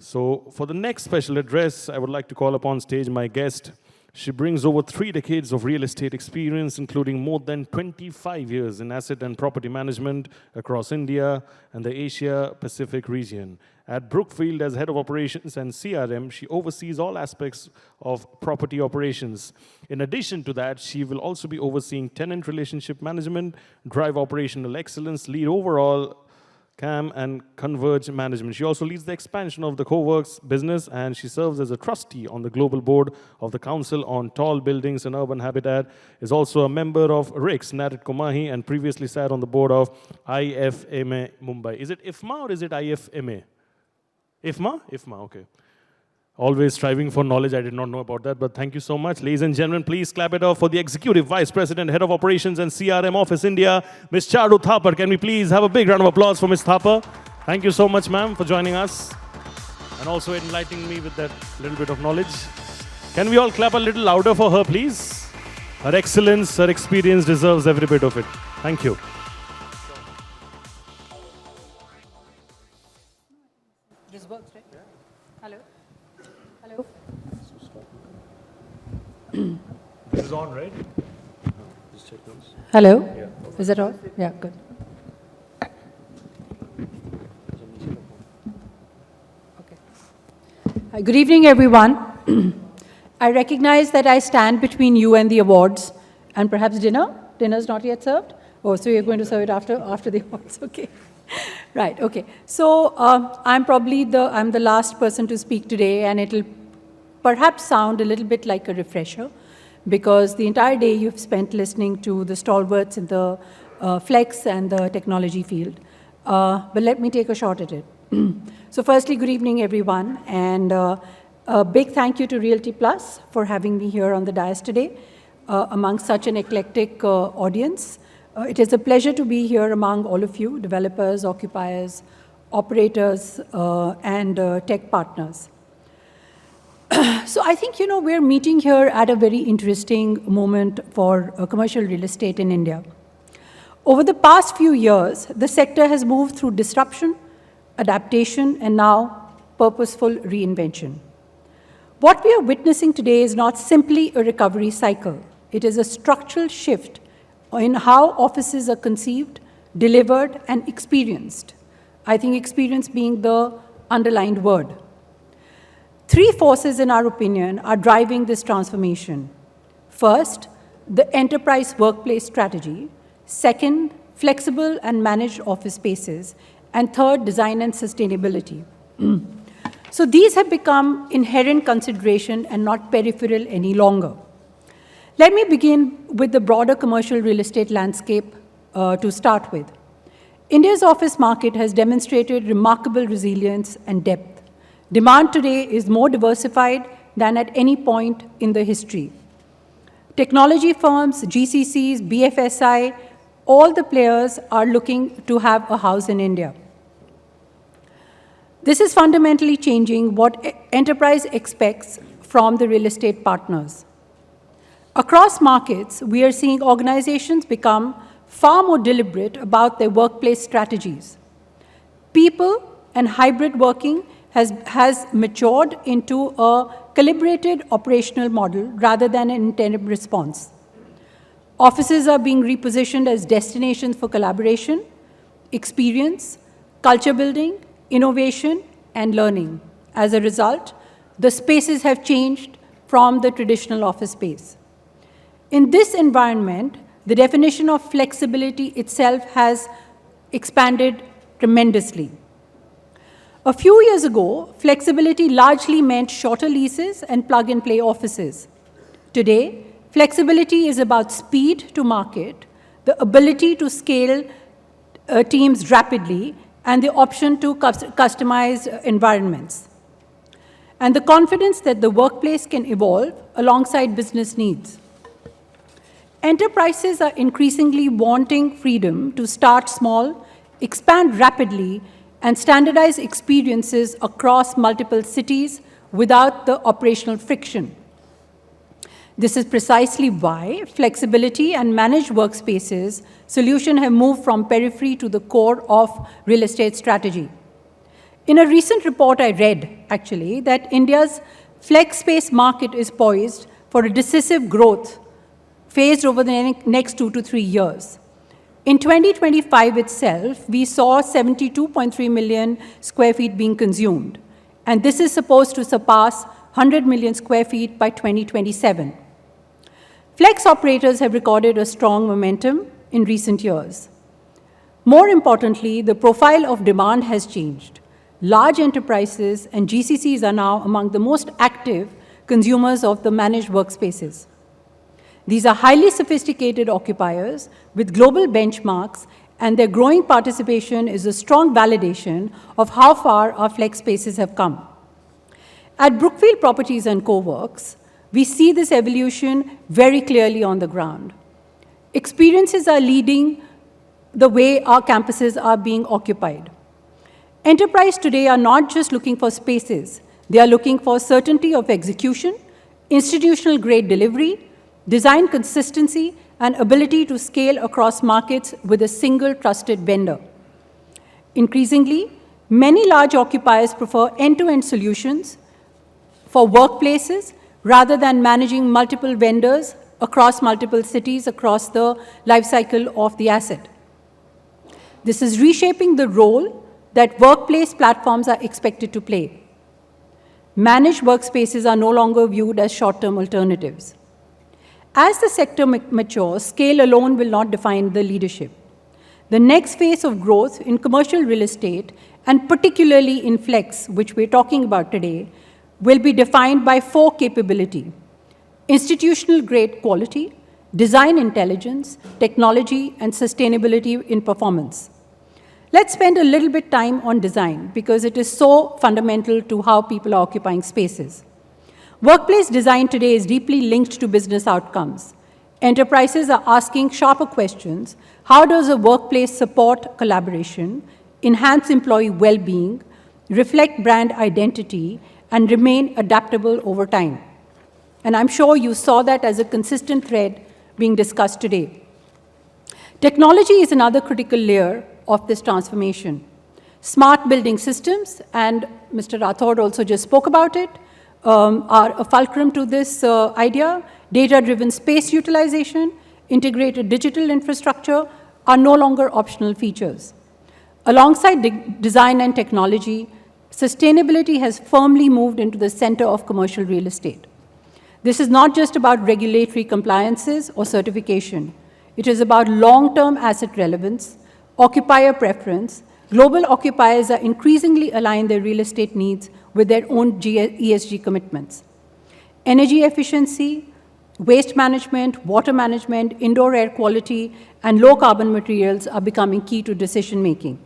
So for the next special address, I would like to call upon stage my guest. She brings over 3 decades of real estate experience, including more than 25 years in asset and property management across India and the Asia-Pacific region. At Brookfield, as head of operations and CRM, she oversees all aspects of property operations. In addition to that, she will also be overseeing tenant relationship management, drive operational excellence, lead overall CAM and Converge management. She also leads the expansion of the CoWorks business, and she serves as a trustee on the global board of the Council on Tall Buildings and Urban Habitat, is also a member of RICS, Narit Kumahi, and previously sat on the board of IFMA Mumbai. Is it IFMA or is it IFMA? IFMA? IFMA, okay. Always striving for knowledge. I did not know about that, but thank you so much. Ladies and gentlemen, please clap it up for the Executive Vice President, Head of Operations and CRM Office India, Ms. Charu Thapar. Can we please have a big round of applause for Ms. Thapar? Thank you so much, ma'am, for joining us and also enlightening me with that little bit of knowledge. Can we all clap a little louder for her, please? Her excellence, her experience deserves every bit of it. Thank you. This works, right? Yeah. Hello? Hello? This is on, right? Just check those. Hello? Yeah. Is that all? Yeah, good. Okay. Hi, good evening, everyone. I recognize that I stand between you and the awards and perhaps dinner. Dinner's not yet served? Oh, so you're going to serve it after the awards, okay. Right, okay. So I'm the last person to speak today, and it'll perhaps sound a little bit like a refresher because the entire day you've spent listening to the stalwarts in the flex and the technology field. But let me take a shot at it. So firstly, good evening, everyone, and a big thank you to Realty Plus for having me here on the dais today among such an eclectic audience. It is a pleasure to be here among all of you, developers, occupiers, operators, and tech partners. So I think, we're meeting here at a very interesting moment for commercial real estate in India. Over the past few years, the sector has moved through disruption, adaptation, and now purposeful reinvention. What we are witnessing today is not simply a recovery cycle. It is a structural shift in how offices are conceived, delivered, and experienced. I think experience being the underlined word. 3 forces, in our opinion, are driving this transformation. First, the enterprise workplace strategy. Second, flexible and managed office spaces. And third, design and sustainability. So these have become inherent consideration and not peripheral any longer. Let me begin with the broader commercial real estate landscape to start with. India's office market has demonstrated remarkable resilience and depth. Demand today is more diversified than at any point in the history. Technology firms, GCCs, BFSI, all the players are looking to have a house in India. This is fundamentally changing what enterprise expects from the real estate partners. Across markets, we are seeing organizations become far more deliberate about their workplace strategies. People and hybrid working has matured into a calibrated operational model rather than an intended response. Offices are being repositioned as destinations for collaboration, experience, culture building, innovation, and learning. As a result, the spaces have changed from the traditional office space. In this environment, the definition of flexibility itself has expanded tremendously. A few years ago, flexibility largely meant shorter leases and plug-and-play offices. Today, flexibility is about speed to market, the ability to scale teams rapidly, and the option to customize environments, and the confidence that the workplace can evolve alongside business needs. Enterprises are increasingly wanting freedom to start small, expand rapidly, and standardize experiences across multiple cities without the operational friction. This is precisely why flexibility and managed workspaces solutions have moved from periphery to the core of real estate strategy. In a recent report I read, actually, that India's flex space market is poised for a decisive growth phased over the next 2 to 3 years. In 2025 itself, we saw 72.3 million square feet being consumed, and this is supposed to surpass 100 million square feet by 2027. Flex operators have recorded a strong momentum in recent years. More importantly, the profile of demand has changed. Large enterprises and GCCs are now among the most active consumers of the managed workspaces. These are highly sophisticated occupiers with global benchmarks, and their growing participation is a strong validation of how far our flex spaces have come. At Brookfield Properties and Co-Works, we see this evolution very clearly on the ground. Experiences are leading the way our campuses are being occupied. Enterprise today are not just looking for spaces, they are looking for certainty of execution, institutional grade delivery, design consistency, and ability to scale across markets with a single trusted vendor. Increasingly, many large occupiers prefer end-to-end solutions for workplaces rather than managing multiple vendors across multiple cities across the life cycle of the asset. This is reshaping the role that workplace platforms are expected to play. Managed workspaces are no longer viewed as short-term alternatives. As the sector matures, scale alone will not define the leadership. The next phase of growth in commercial real estate, and particularly in flex, which we're talking about today, will be defined by 4 capabilities: institutional grade quality, design intelligence, technology, and sustainability in performance. Let's spend a little bit time on design because it is so fundamental to how people are occupying spaces. Workplace design today is deeply linked to business outcomes. Enterprises are asking sharper questions. How does a workplace support collaboration, enhance employee well-being, reflect brand identity, and remain adaptable over time? And I'm sure you saw that as a consistent thread being discussed today. Technology is another critical layer of this transformation. Smart building systems, and Mr. Rathod also just spoke about it, are a fulcrum to this idea. Data-driven space utilization, integrated digital infrastructure are no longer optional features. Alongside design and technology, sustainability has firmly moved into the center of commercial real estate. This is not just about regulatory compliances or certification. It is about long-term asset relevance, occupier preference. Global occupiers are increasingly aligning their real estate needs with their own ESG commitments. Energy efficiency, waste management, water management, indoor air quality, and low-carbon materials are becoming key to decision-making.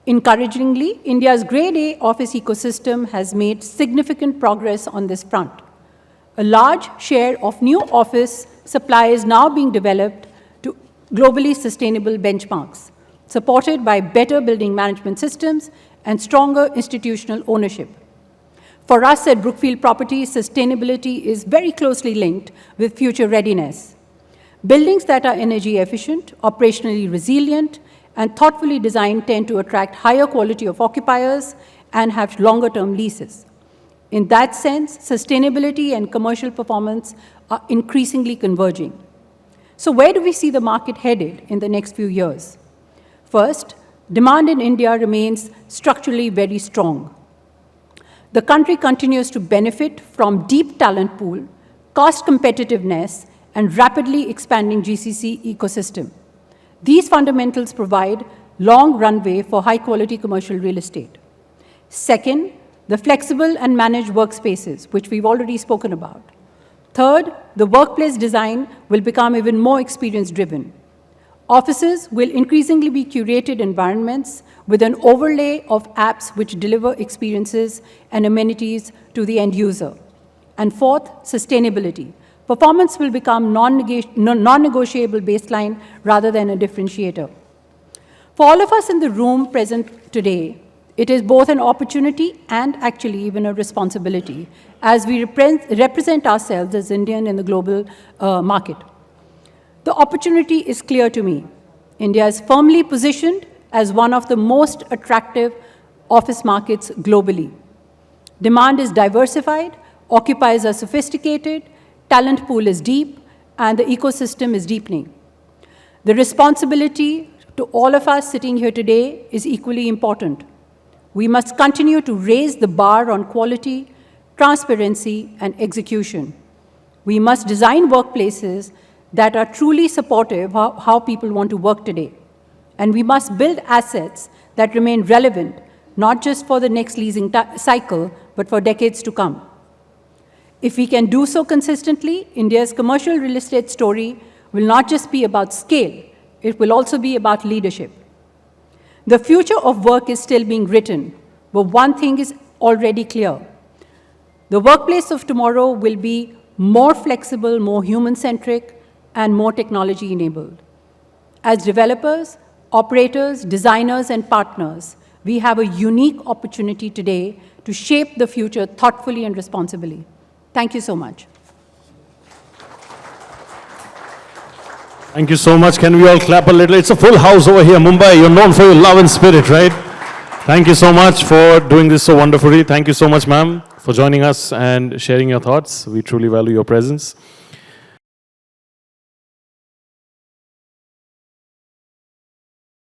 Encouragingly, India's Grade A office ecosystem has made significant progress on this front. A large share of new office supply is now being developed to globally sustainable benchmarks, supported by better building management systems and stronger institutional ownership. For us at Brookfield Properties, sustainability is very closely linked with future readiness. Buildings that are energy efficient, operationally resilient, and thoughtfully designed tend to attract higher quality of occupiers and have longer-term leases. In that sense, sustainability and commercial performance are increasingly converging. So where do we see the market headed in the next few years? First, demand in India remains structurally very strong. The country continues to benefit from deep talent pool, cost competitiveness, and rapidly expanding GCC ecosystem. These fundamentals provide long runway for high-quality commercial real estate. Second, the flexible and managed workspaces, which we've already spoken about. Third, the workplace design will become even more experience-driven. Offices will increasingly be curated environments with an overlay of apps which deliver experiences and amenities to the end user. And fourth, sustainability. Performance will become non-negotiable baseline rather than a differentiator. For all of us in the room present today, it is both an opportunity and actually even a responsibility as we represent ourselves as Indian in the global market. The opportunity is clear to me. India is firmly positioned as one of the most attractive office markets globally. Demand is diversified, occupiers are sophisticated, talent pool is deep, and the ecosystem is deepening. The responsibility to all of us sitting here today is equally important. We must continue to raise the bar on quality, transparency, and execution. We must design workplaces that are truly supportive of how people want to work today. And we must build assets that remain relevant, not just for the next leasing cycle, but for decades to come. If we can do so consistently, India's commercial real estate story will not just be about scale, it will also be about leadership. The future of work is still being written, but one thing is already clear. The workplace of tomorrow will be more flexible, more human-centric, and more technology-enabled. As developers, operators, designers, and partners, we have a unique opportunity today to shape the future thoughtfully and responsibly. Thank you so much. Thank you so much. Can we all clap a little? It's a full house over here. Mumbai, you're known for your love and spirit, right? Thank you so much for doing this so wonderfully. Thank you so much, ma'am, for joining us and sharing your thoughts. We truly value your presence.